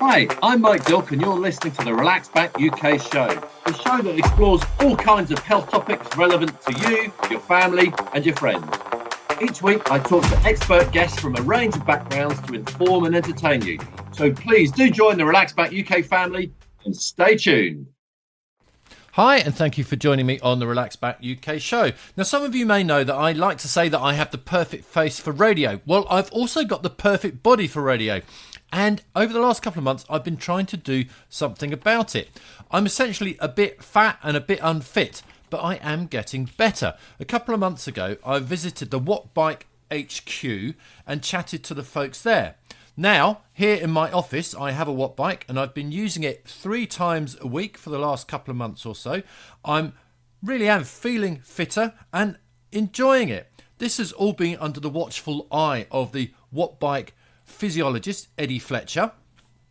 Hi, I'm Mike Dilk and you're listening to the Relax Back UK show, the show that explores all kinds of health topics relevant to you, your family and your friends. Each week I talk to expert guests from a range of backgrounds to inform and entertain you. So please do join the Relax Back UK family and stay tuned. Hi, and thank you for joining me on the Relax Back UK show. Now, some of you may know that I like to say that I have the perfect face for radio. Well, I've also got the perfect body for radio. And over the last couple of months, I've been trying to do something about it. I'm essentially a bit fat and a bit unfit, but I am getting better. A couple of months ago, I visited the Wattbike HQ and chatted to the folks there. Now, here in my office, I have a Wattbike and I've been using it 3 times a week for the last couple of months or so. I really am feeling fitter and enjoying it. This has all been under the watchful eye of the Wattbike physiologist, Eddie Fletcher.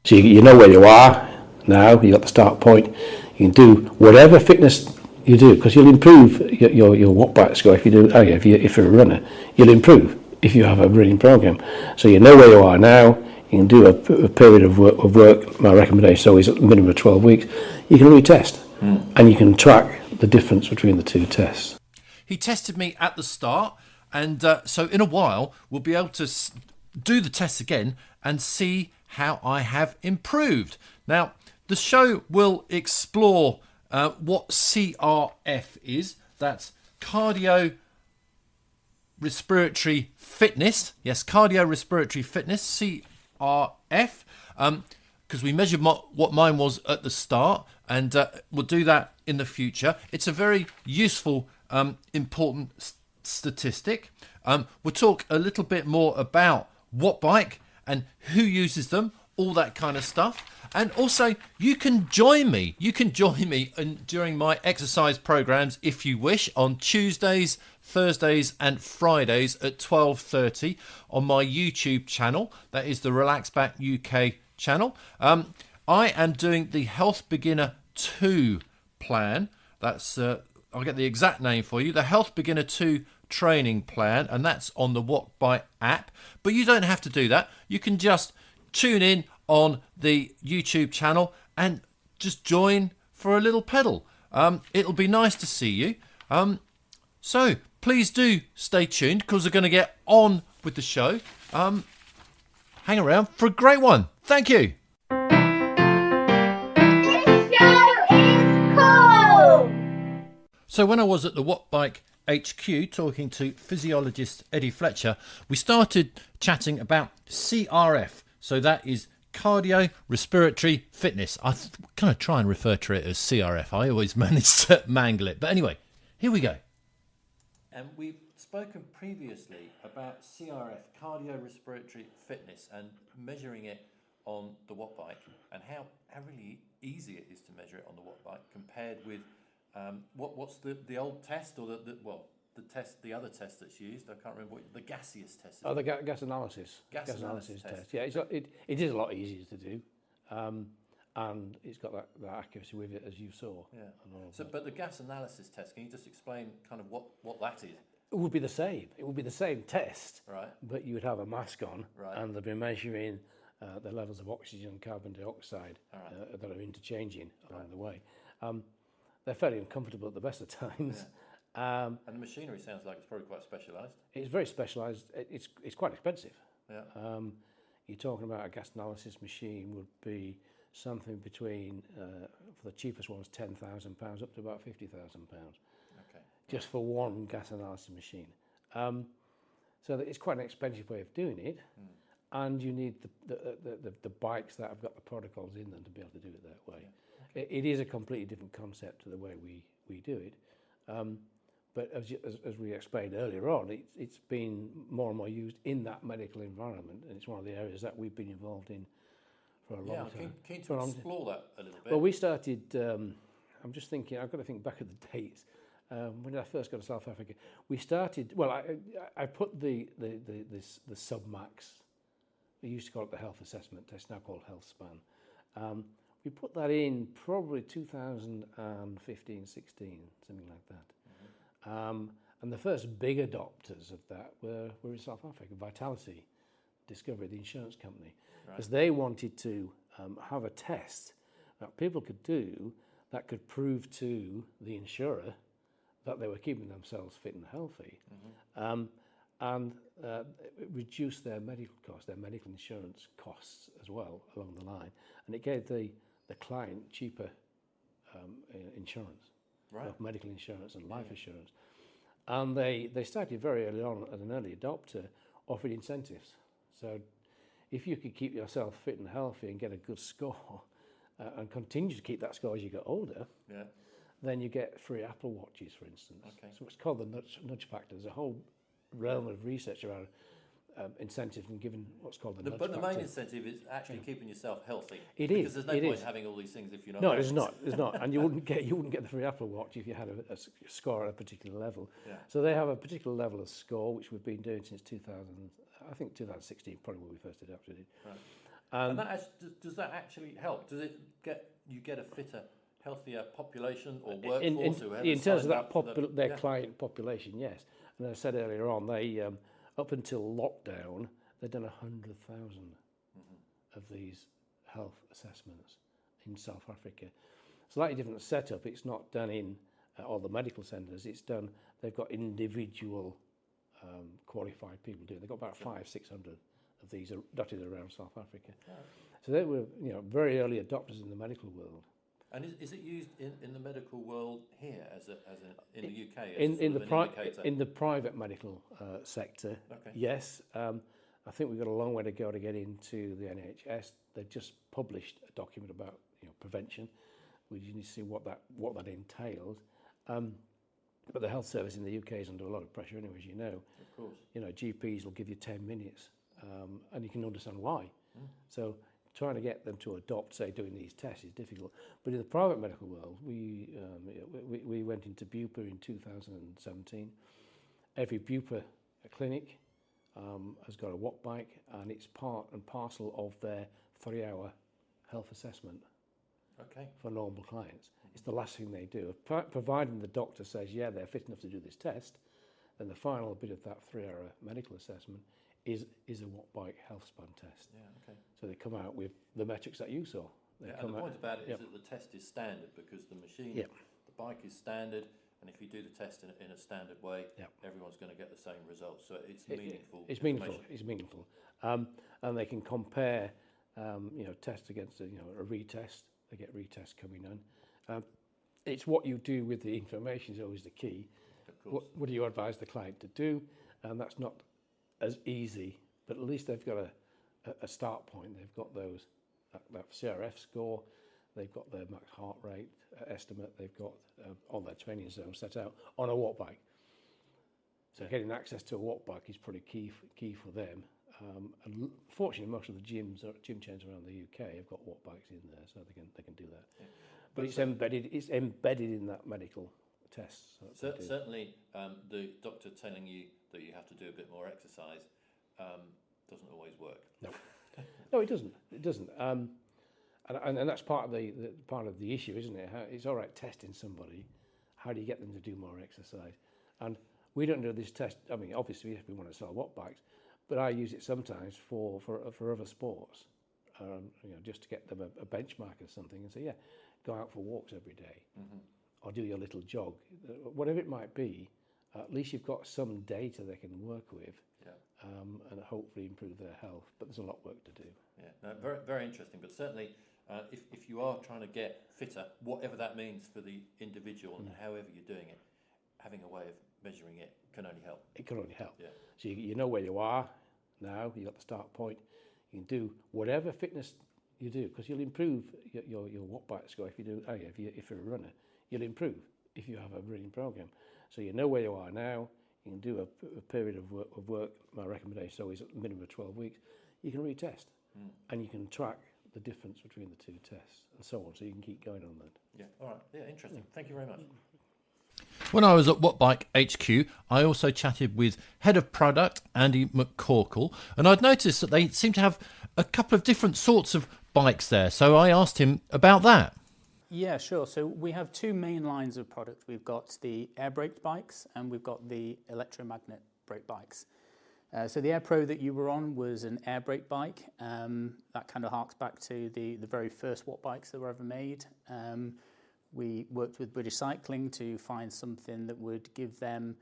So you know where you are now, you've got the start point. You can do whatever fitness you do, because you'll improve your Wattbike score if if you're a runner. You'll improve if you have a running program. So you know where you are now. You can do a period of work. My recommendation is always a minimum of 12 weeks. You can retest and you can track the difference between the two tests. He tested me at the start, and so in a while we'll be able to do the tests again and see how I have improved. Now, the show will explore what CRF is. That's cardio respiratory fitness. Yes, cardio respiratory fitness, CRF, because we measured what mine was at the start, and we'll do that in the future. It's a very useful, important statistic. We'll talk a little bit more about Wattbike and who uses them, all that kind of stuff. And also, you can join me. During my exercise programs, if you wish, on Tuesdays, Thursdays and Fridays at 12:30 on my YouTube channel. That is the Relax Back UK channel. I am doing the Health Beginner 2 plan. That's I'll get the exact name for you. The Health Beginner 2 training plan, and that's on the Wattbike app. But you don't have to do that. You can just tune in on the YouTube channel and just join for a little pedal. It'll be nice to see you. So please do stay tuned, because we're going to get on with the show. Hang around for a great one. Thank you. This show is cool! So when I was at the Wattbike HQ talking to physiologist Eddie Fletcher, we started chatting about CRF. So that is cardio respiratory fitness. I kind of try and refer to it as CRF. I always manage to mangle it. But anyway, here we go. And we've spoken previously about CRF, cardio respiratory fitness, and measuring it on the Wattbike, and how really easy it is to measure it on the Wattbike compared with what's the old test, or the other test that's used. I can't remember what the gaseous test is. Oh, the gas analysis. Gas analysis test. Yeah, it is a lot easier to do, and it's got that accuracy with it, as you saw. Yeah. So, but the gas analysis test, can you just explain kind of what that is? It would be the same. It would be the same test, right? But you would have a mask on, right, and they'll be measuring the levels of oxygen and carbon dioxide that are interchanging along the way. They're fairly uncomfortable at the best of times. Yeah. And the machinery sounds like it's probably quite specialised. It's very specialised. It's quite expensive. Yeah. You're talking about a gas analysis machine would be something between, for the cheapest ones, £10,000 up to about £50,000. Okay. Just for one gas analysis machine. So that it's quite an expensive way of doing it, and you need the bikes that have got the protocols in them to be able to do it that way. Yeah. Okay. It is a completely different concept to the way we do it. But as we explained earlier on, it's been more and more used in that medical environment, and it's one of the areas that we've been involved in for a long time. Keen to explore that a little bit. Well, we started, I'm just thinking, I've got to think back at the dates. When did I first go to South Africa? We started, well, I put the Submax, we used to call it the health assessment test, now called Health Span. We put that in probably 2015, 16, something like that. And the first big adopters of that were in South Africa, Vitality Discovery, the insurance company, because they wanted to have a test that people could do that could prove to the insurer that they were keeping themselves fit and healthy, and reduce their medical costs, their medical insurance costs as well along the line. And it gave the client cheaper insurance, both medical insurance and life assurance. And they started very early on as an early adopter, offering incentives. So if you could keep yourself fit and healthy and get a good score, and continue to keep that score as you get older, then you get free Apple Watches, for instance. So it's called the nudge factor. There's a whole realm of research around incentives and giving what's called the nudge factor. But the main incentive is actually keeping yourself healthy. It because is. there's no point having all these things if you're not. No, healthy. there's not, and you wouldn't get the free Apple Watch if you had a score at a particular level. Yeah. So they have a particular level of score which we've been doing since 2000. I think 2016 probably when we first adopted it. Right. And does that actually help? Does it get a fitter, healthier population or workforce? In terms of that their client population, yes. And as I said earlier on, they up until lockdown, they'd done 100,000 of these health assessments in South Africa. Slightly different setup. It's not done in all the medical centres. It's done. They've got individual qualified people doing. They've got about 500-600 of these are dotted around South Africa. So they were, very early adopters in the medical world. And is it used in the medical world here in the UK? In the private medical sector, yes. I think we've got a long way to go to get into the NHS. They've just published a document about prevention. We need to see what that entails. But the health service in the UK is under a lot of pressure anyway, as you know. Of course. GPs will give you 10 minutes, and you can understand why. So trying to get them to adopt, say, doing these tests is difficult. But in the private medical world, we went into Bupa in 2017. Every Bupa clinic has got a Wattbike, and it's part and parcel of their 3-hour health assessment for normal clients. It's the last thing they do. Providing the doctor says, yeah, they're fit enough to do this test, then the final bit of that 3-hour medical assessment is a Wattbike health span test. So they come out with the metrics that you saw. And the point about it is that the test is standard because the machine, the bike is standard, and if you do the test in a standard way, everyone's going to get the same results. So it's meaningful. It's meaningful. And they can compare, tests against a retest. They get retests coming in. It's what you do with the information is always the key. Of course. What do you advise the client to do? And that's not as easy, but at least they've got a start point. They've got that CRF score. They've got their max heart rate estimate. They've got all their training zones set out on a Wattbike. So getting access to a Wattbike is pretty key for them. And fortunately, most of the gym chains around the UK have got Wattbikes in there, so they can do that. Yeah. But it's embedded in that medical test. So certainly, the doctor telling you that you have to do a bit more exercise doesn't always work. No, it doesn't. It doesn't. And that's part of the issue, isn't it? It's all right testing somebody. How do you get them to do more exercise? And we don't do this test. I mean, obviously, if we want to sell Wattbikes, but I use it sometimes for other sports, just to get them a benchmark or something, and say, yeah, go out for walks every day, or do your little jog, whatever it might be. At least you've got some data they can work with, and hopefully improve their health. But there's a lot of work to do. Yeah, no, very very interesting. But certainly, if you are trying to get fitter, whatever that means for the individual and however you're doing it, having a way of measuring it can only help. It can only help. Yeah. So you know where you are now. You got the start point. You can do whatever fitness you do, because you'll improve your Wattbike score if you do. If you're a runner, you'll improve if you have a running program. So you know where you are now. You can do a period of work. My recommendation is always a minimum of 12 weeks. You can retest, and you can track the difference between the two tests and so on. So you can keep going on that. Yeah. All right. Yeah. Interesting. Thank you very much. When I was at Wattbike HQ, I also chatted with Head of Product, Andy McCorkle, and I'd noticed that they seem to have a couple of different sorts of bikes there. So I asked him about that. Yeah, sure. So we have two main lines of product. We've got the air braked bikes and we've got the electromagnet brake bikes. So the Air Pro that you were on was an air brake bike. That kind of harks back to the very first Wattbikes that were ever made. We worked with British Cycling to find something that would give them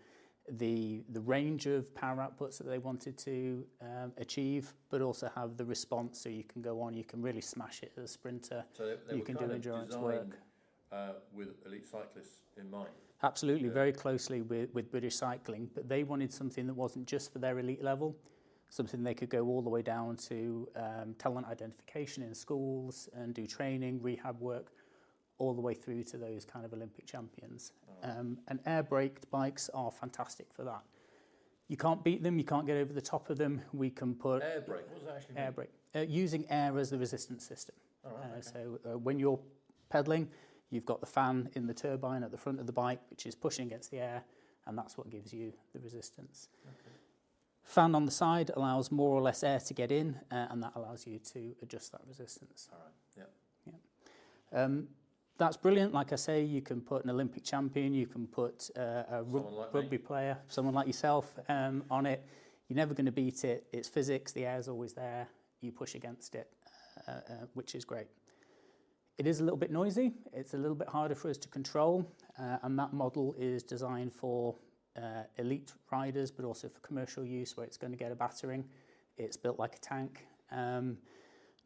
the range of power outputs that they wanted to achieve, but also have the response, so you can go on, you can really smash it as a sprinter. So they you were can kind do of endurance designed, work. with elite cyclists in mind. Absolutely, very closely with British Cycling, but they wanted something that wasn't just for their elite level, something they could go all the way down to talent identification in schools and do training, rehab work, all the way through to those kind of Olympic champions. And air braked bikes are fantastic for that. You can't beat them, you can't get over the top of them. We can put Air brake, what does that actually mean? air brake, using air as the resistance system. Oh, right, okay. So when you're pedaling, you've got the fan in the turbine at the front of the bike, which is pushing against the air, and that's what gives you the resistance. Okay. Fan on the side allows more or less air to get in, and that allows you to adjust that resistance. All right, yeah. That's brilliant. Like I say, you can put an Olympic champion, you can put a Like rugby me. player, someone like yourself, on it. You're never going to beat it. It's physics, the air's always there. You push against it, which is great. It is a little bit noisy. It's a little bit harder for us to control, and that model is designed for elite riders, but also for commercial use, where it's going to get a battering. It's built like a tank.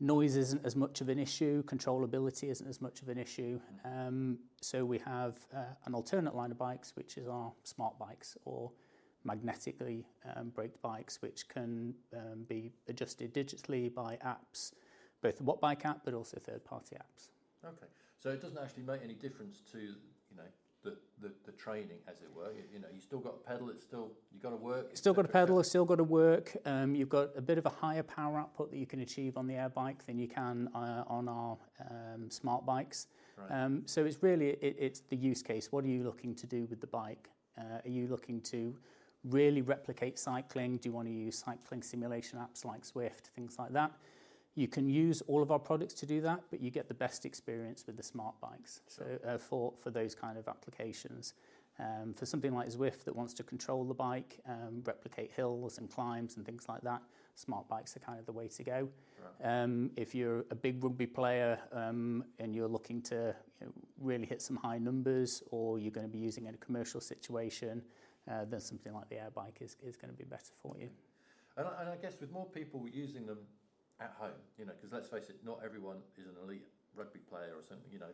Noise isn't as much of an issue, controllability isn't as much of an issue. So we have an alternate line of bikes, which is our smart bikes, or magnetically braked bikes, which can be adjusted digitally by apps, both the Wattbike app, but also third-party apps. Okay, so it doesn't actually make any difference to, you know, the training, as it were. You know, you still got to pedal. It's still, you got to work. Still got to pedal. Still got to work. You've got a bit of a higher power output that you can achieve on the air bike than you can on our smart bikes. Right. So it's really it's the use case. What are you looking to do with the bike? Are you looking to really replicate cycling? Do you want to use cycling simulation apps like Zwift, things like that? You can use all of our products to do that, but you get the best experience with the smart bikes. Sure. So for those kind of applications. For something like Zwift that wants to control the bike, replicate hills and climbs and things like that, smart bikes are kind of the way to go. Right. If you're a big rugby player and you're looking to really hit some high numbers, or you're going to be using it in a commercial situation, then something like the air bike is going to be better for you. And I guess with more people using them at home, you know, because let's face it, not everyone is an elite rugby player or something, you know.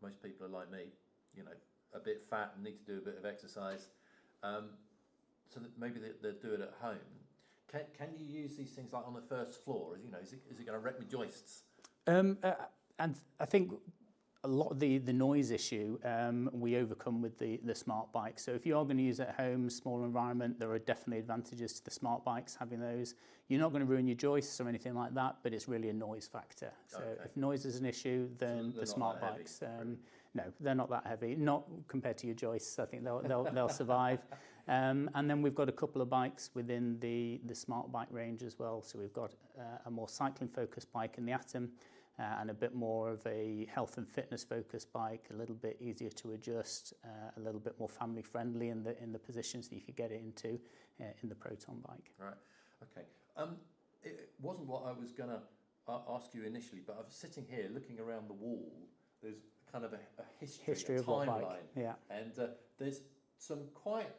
Most people are like me, you know, a bit fat and need to do a bit of exercise. So that maybe they'll do it at home. Can you use these things like on the first floor? You know, is it going to wreck my joists? And I think a lot of the noise issue we overcome with the smart bike. So if you are going to use it at home, small environment, there are definitely advantages to the smart bikes having those. You're not going to ruin your joists or anything like that, but it's really a noise factor. So if noise is an issue, then the smart bikes, no, they're not that heavy. Not compared to your joists. I think they'll survive. And then we've got a couple of bikes within the smart bike range as well. So we've got a more cycling focused bike in the Atom. And a bit more of a health and fitness focused bike, a little bit easier to adjust, a little bit more family friendly in the positions that you could get it into in the Proton bike. Right. Okay. It wasn't what I was going to ask you initially, but I was sitting here looking around the wall. There's kind of a history a of timeline. Wattbike. Yeah. And there's some quite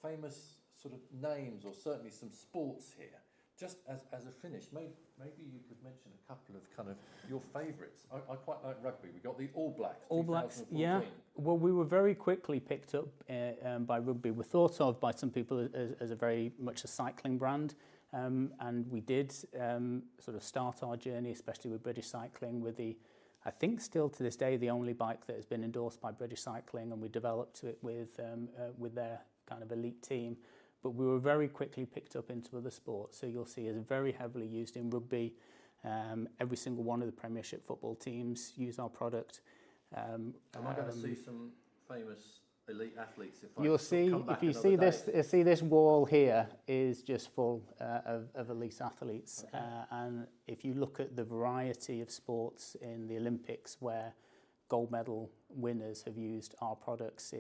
famous sort of names, or certainly some sports here. Just as a finish, maybe you could mention a couple of kind of your favourites. I quite like rugby. We got the All Blacks. All Blacks, 2014. yeah. Well, we were very quickly picked up by rugby. We're thought of by some people as a very much a cycling brand, and we did sort of start our journey, especially with British Cycling, with I think still to this day, the only bike that has been endorsed by British Cycling, and we developed it with their kind of elite team. But we were very quickly picked up into other sports. So you'll see it's very heavily used in rugby. Every single one of the Premiership football teams use our product. Am I going to see some famous elite athletes? You'll see, if you see this wall here is just full of elite athletes. Okay. And if you look at the variety of sports in the Olympics where gold medal winners have used our products,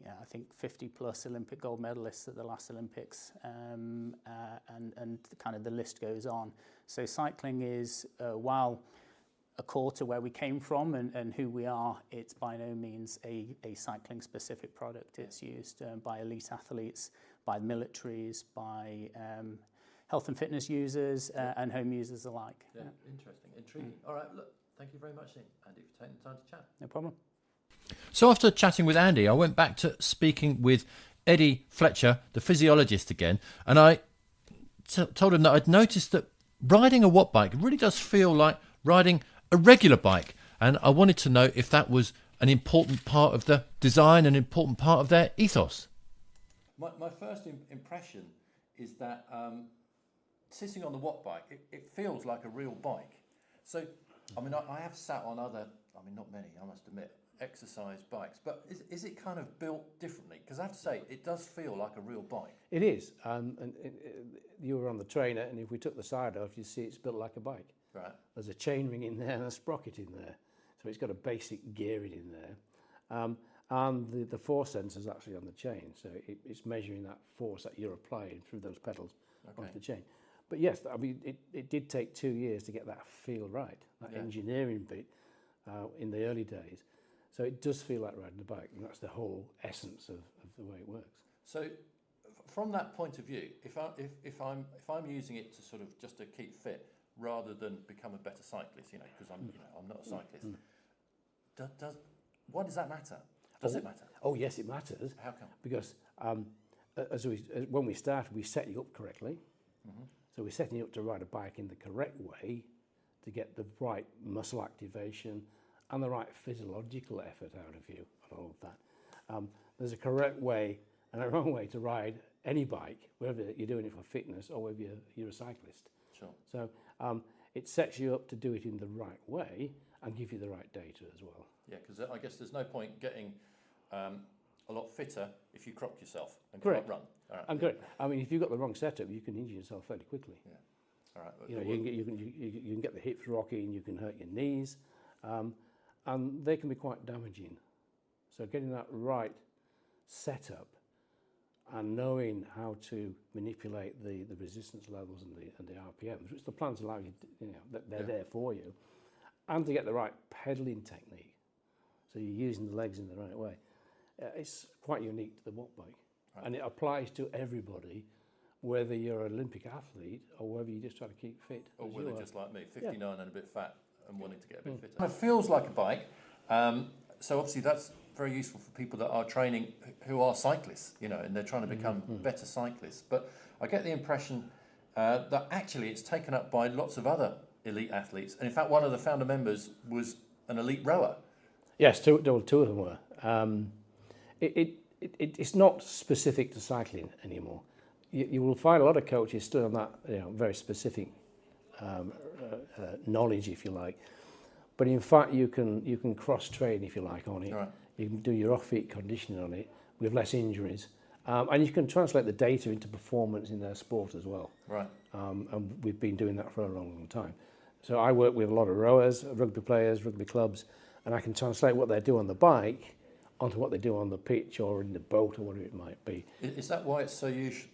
I think 50 plus Olympic gold medalists at the last Olympics, and kind of the list goes on. So cycling is, while a core to where we came from and who we are, it's by no means a cycling specific product. It's used by elite athletes, by militaries, by health and fitness users and home users alike. Yeah, interesting, intriguing. All right, look, thank you very much, Andy, for taking the time to chat. No problem. So after chatting with Andy, I went back to speaking with Eddie Fletcher, the physiologist again, and I told him that I'd noticed that riding a Wattbike really does feel like riding a regular bike, and I wanted to know if that was an important part of the design, an important part of their ethos. My first impression is that sitting on the Wattbike, it feels like a real bike. So, I mean, I have sat on other, I mean, not many, I must admit, exercise bikes, but is it kind of built differently? Because I have to say, it does feel like a real bike. It is, and you were on the trainer, and if we took the side off, you see it's built like a bike. Right. There's a chain ring in there and a sprocket in there, so it's got a basic gearing in there, and the force sensor is actually on the chain, so it's measuring that force that you're applying through those pedals onto the chain. But yes, I mean, it did take 2 years to get that feel right, that engineering bit in the early days. So it does feel like riding a bike, and that's the whole essence of the way it works. So, from that point of view, if I'm using it to sort of just to keep fit rather than become a better cyclist, because I'm not a cyclist, why does that matter? Does it matter? Oh yes, it matters. How come? Because when we started, we set you up correctly. Mm-hmm. So we're setting you up to ride a bike in the correct way to get the right muscle activation and the right physiological effort out of you and all of that. There's a correct way and a wrong way to ride any bike, whether you're doing it for fitness or whether you're a cyclist. Sure. So it sets you up to do it in the right way and give you the right data as well. Yeah, because I guess there's no point getting a lot fitter if you crop yourself and Correct. can't run. All right. And correct. I mean, if you've got the wrong setup, you can injure yourself fairly quickly. Yeah. All right. You can get the hips rocking, you can hurt your knees, and they can be quite damaging. So getting that right setup and knowing how to manipulate the resistance levels and the RPMs, which the plans allow you, that they're there for you, and to get the right pedaling technique, so you're using the legs in the right way. It's quite unique to the Wattbike, and it applies to everybody, whether you're an Olympic athlete or whether you just try to keep fit. Or whether just like me, 59 and a bit fat and wanting to get a bit fitter. Mm. It feels like a bike, so obviously that's very useful for people that are training who are cyclists, and they're trying to become better cyclists. But I get the impression that actually it's taken up by lots of other elite athletes, and in fact one of the founder members was an elite rower. Yes, two of them were. It's not specific to cycling anymore. You will find a lot of coaches still on that very specific knowledge, if you like. But in fact, you can cross train, if you like, on it. Right. You can do your off-peak conditioning on it with less injuries, and you can translate the data into performance in their sport as well. Right. And we've been doing that for a long, long time. So I work with a lot of rowers, rugby players, rugby clubs, and I can translate what they do on the bike onto what they do on the pitch or in the boat or whatever it might be. Is that why it's so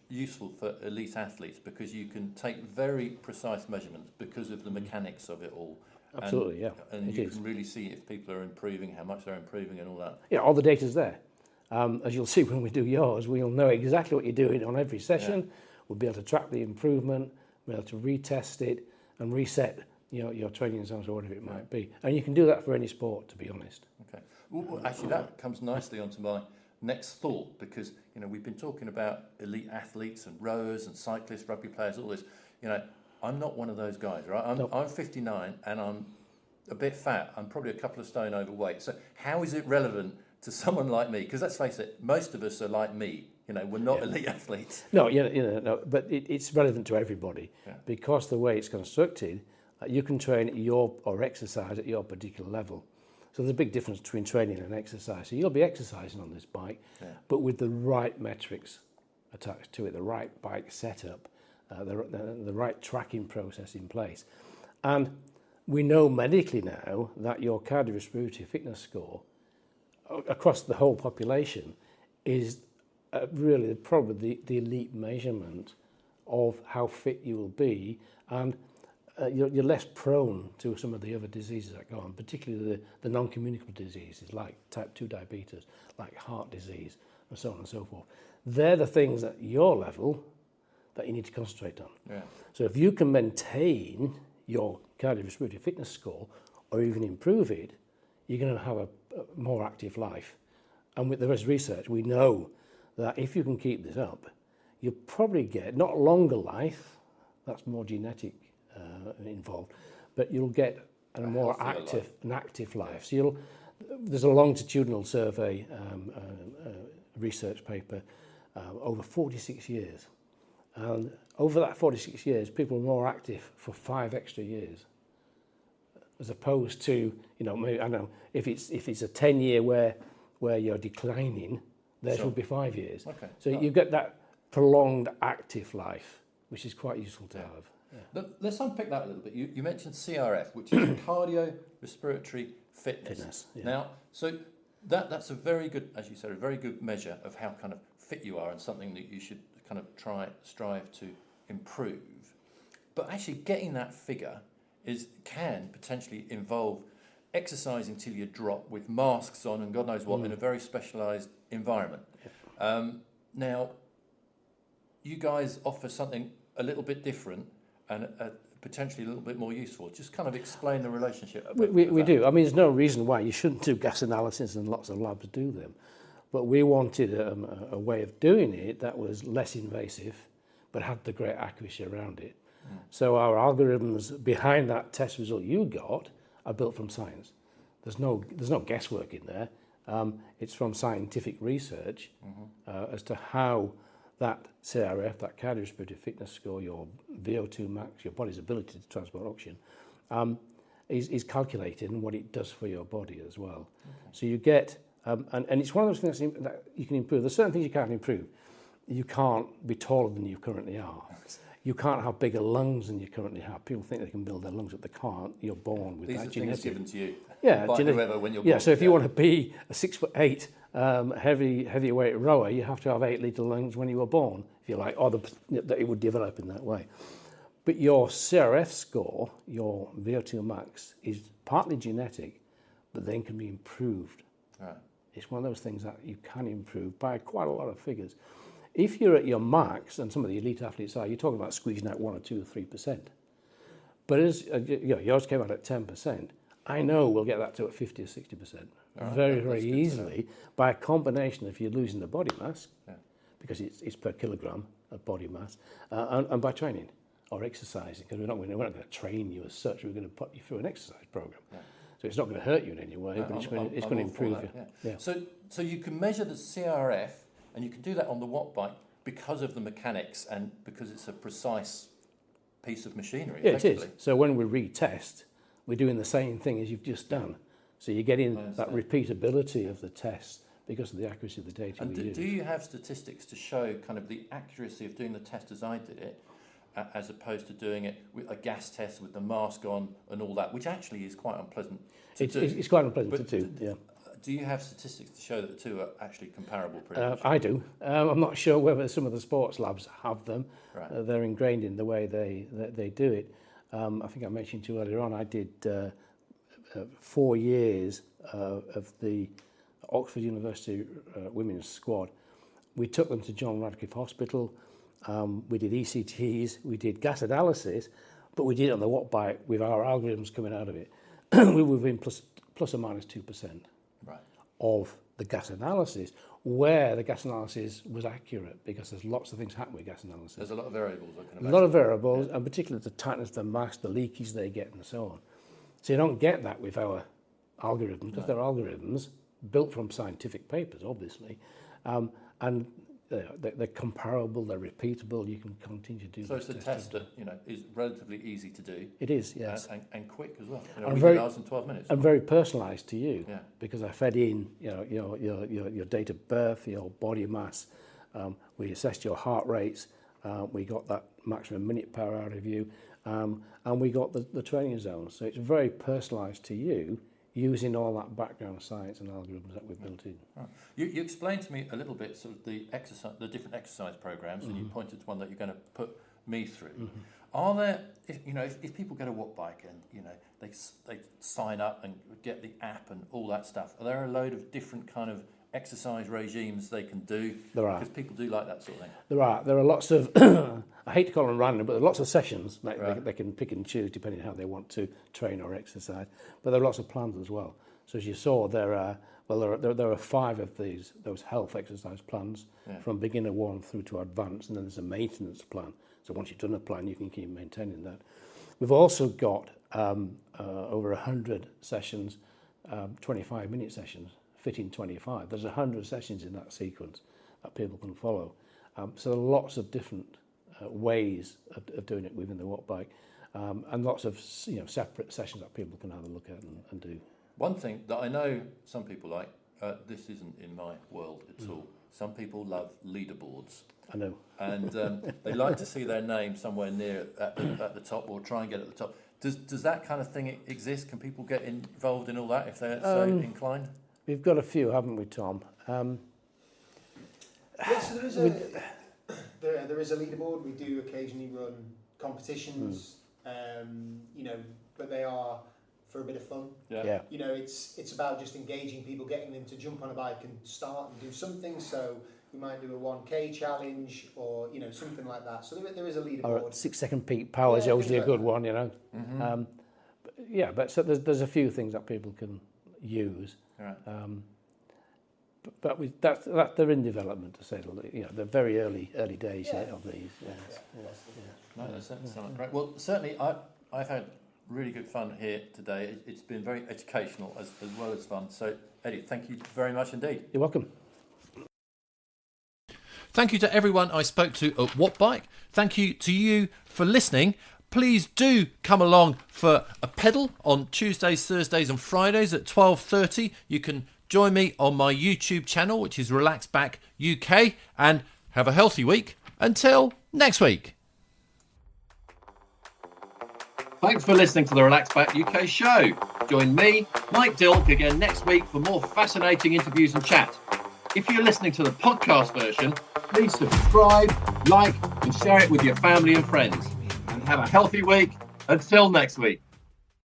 useful for elite athletes? Because you can take very precise measurements because of the mechanics of it all. Absolutely, And you can really see if people are improving, how much they're improving and all that. Yeah, all the data's there. As you'll see when we do yours, we'll know exactly what you're doing on every session. Yeah. We'll be able to track the improvement, we'll be able to retest it and reset your training zones or whatever it might be. And you can do that for any sport, to be honest. Okay. Well, actually, that comes nicely onto my next thought, because we've been talking about elite athletes and rowers and cyclists, rugby players, all this. I'm not one of those guys, right? I'm 59 and I'm a bit fat. I'm probably a couple of stone overweight. So how is it relevant to someone like me? Because let's face it, most of us are like me. We're not elite athletes. No, no, but it's relevant to everybody because the way it's constructed, you can train or exercise at your particular level. So there's a big difference between training and exercise. So you'll be exercising on this bike, but with the right metrics attached to it, the right bike setup, the right tracking process in place. And we know medically now that your cardiorespiratory fitness score across the whole population is really probably the elite measurement of how fit you will be, and you're less prone to some of the other diseases that go on, particularly the non-communicable diseases like type 2 diabetes, like heart disease, and so on and so forth. They're the things at your level that you need to concentrate on. Yeah. So if you can maintain your cardiorespiratory fitness score or even improve it, you're going to have a more active life. And with the rest of research, we know that if you can keep this up, you'll probably get not longer life, that's more genetic involved, but you'll get a more active life. So there's a longitudinal survey research paper over 46 years. And over that 46 years, people were more active for 5 extra years, as opposed to, maybe, I don't know, if it's a 10-year where you're declining, there should be 5 years. Okay. So you get that prolonged active life, which is quite useful to have. Yeah. Let's unpick that a little bit. You mentioned CRF, which is cardiorespiratory fitness. Yeah. Now, so that's a very good, as you said, a very good measure of how kind of fit you are, and something that you should kind of strive to improve. But actually getting that figure can potentially involve exercising till you drop with masks on and God knows what in a very specialised environment. Yeah. Now, you guys offer something a little bit different and potentially a little bit more useful. Just kind of explain the relationship. We do. I mean, there's no reason why you shouldn't do gas analysis, and lots of labs do them. But we wanted a way of doing it that was less invasive, but had the great accuracy around it. So our algorithms behind that test result you got are built from science. There's no guesswork in there. It's from scientific research as to how that CRF, that cardiorespiratory fitness score, your VO2 max, your body's ability to transport oxygen, is calculated and what it does for your body as well. Okay. So you get, and it's one of those things that you can improve. There's certain things you can't improve. You can't be taller than you currently are. You can't have bigger lungs than you currently have. People think they can build their lungs, but they can't. You're born with that genetic. These are things given to you. Yeah, by whoever when you're born. Yeah, so if you want to be a 6'8" heavyweight rower, you have to have 8-litre lungs when you were born, if you like, or that it would develop in that way. But your CRF score, your VO2 max, is partly genetic, but then can be improved. Right. It's one of those things that you can improve by quite a lot of figures. If you're at your max, and some of the elite athletes are, you're talking about squeezing out 1 or 2 or 3%. But as yours came out at 10%, I know we'll get that to at 50 or 60%. Right, very easily by a combination of you losing the body mass, because it's per kilogram of body mass, and by training or exercising, because we're not going to train you as such. We're going to put you through an exercise program. Yeah. So it's not going to hurt you in any way, but it's going to improve you. Yeah. So you can measure the CRF, and you can do that on the Wattbike because of the mechanics and because it's a precise piece of machinery. Yeah, it is. So when we retest, we're doing the same thing as you've just done. So you're getting that repeatability of the test because of the accuracy of the data we use. Do you have statistics to show kind of the accuracy of doing the test as I did it, as opposed to doing it with a gas test with the mask on and all that, which actually is quite unpleasant to do. It's quite unpleasant to do, yeah. Do you have statistics to show that the two are actually comparable pretty much? I do. I'm not sure whether some of the sports labs have them. Right. They're ingrained in the way they do it. I think I mentioned to you earlier on, I did 4 years of the Oxford University women's squad. We took them to John Radcliffe Hospital. We did ECTs, we did gas analysis, but we did it on the Wattbike with our algorithms coming out of it. We were within plus or minus 2%. Right. Of the gas analysis, where the gas analysis was accurate, because there's lots of things happen with gas analysis. There's a lot of variables, I can imagine. A lot of variables, and particularly the tightness of the mass, the leakage they get, and so on. So you don't get that with our algorithms, because they're algorithms built from scientific papers, obviously, and they're comparable, they're repeatable. You can continue to do. So it's a test that is relatively easy to do. It is, yes, and quick as well. And very hours and 12 minutes. And very personalised to you. Yeah. Because I fed in, your date of birth, your body mass. We assessed your heart rates. We got that maximum minute power out of you, and we got the training zone. So it's very personalised to you using all that background science and algorithms that we've built in. Right. You explained to me a little bit sort of the different exercise programs, and you pointed to one that you're going to put me through. Are there, if people get a Wattbike and they sign up and get the app and all that stuff, are there a load of different kind of exercise regimes they can do? There are. Because people do like that sort of thing. There are lots of, I hate to call them random, but there are lots of sessions that they can pick and choose depending on how they want to train or exercise. But there are lots of plans as well. So as you saw, there are 5 of those health exercise plans, from beginner 1 through to advanced, and then there's a maintenance plan. So once you've done a plan, you can keep maintaining that. We've also got over 100 sessions, 25-minute sessions, fitting 25. There's 100 sessions in that sequence that people can follow. So there are lots of different ways of doing it within the Wattbike, and lots of separate sessions that people can have a look at and do. One thing that I know some people like, this isn't in my world at all. Some people love leaderboards. I know. And they like to see their name somewhere near at the top, or try and get at the top. Does that kind of thing exist? Can people get involved in all that if they're so inclined? We've got a few, haven't we, Tom? Yes, there is a leaderboard. We do occasionally run competitions, but they are for a bit of fun. Yeah. It's about just engaging people, getting them to jump on a bike and start and do something. So we might do a 1K challenge or something like that. So there is a leaderboard. Or 6-second peak power is usually a good one, But so there's a few things that people can use. Right. But they're in development, to say the least. They're very early days of these. No, that sounds great. Well, certainly I've had really good fun here today. It's been very educational as well as fun. So, Eddie, thank you very much indeed. You're welcome. Thank you to everyone I spoke to at Wattbike. Thank you to you for listening. Please do come along for a pedal on Tuesdays, Thursdays and Fridays at 12:30. You can join me on my YouTube channel, which is Relax Back UK, and have a healthy week. Until next week. Thanks for listening to the Relax Back UK show. Join me, Mike Dilk, again next week for more fascinating interviews and chat. If you're listening to the podcast version, please subscribe, like and share it with your family and friends. And have a healthy week. Until next week.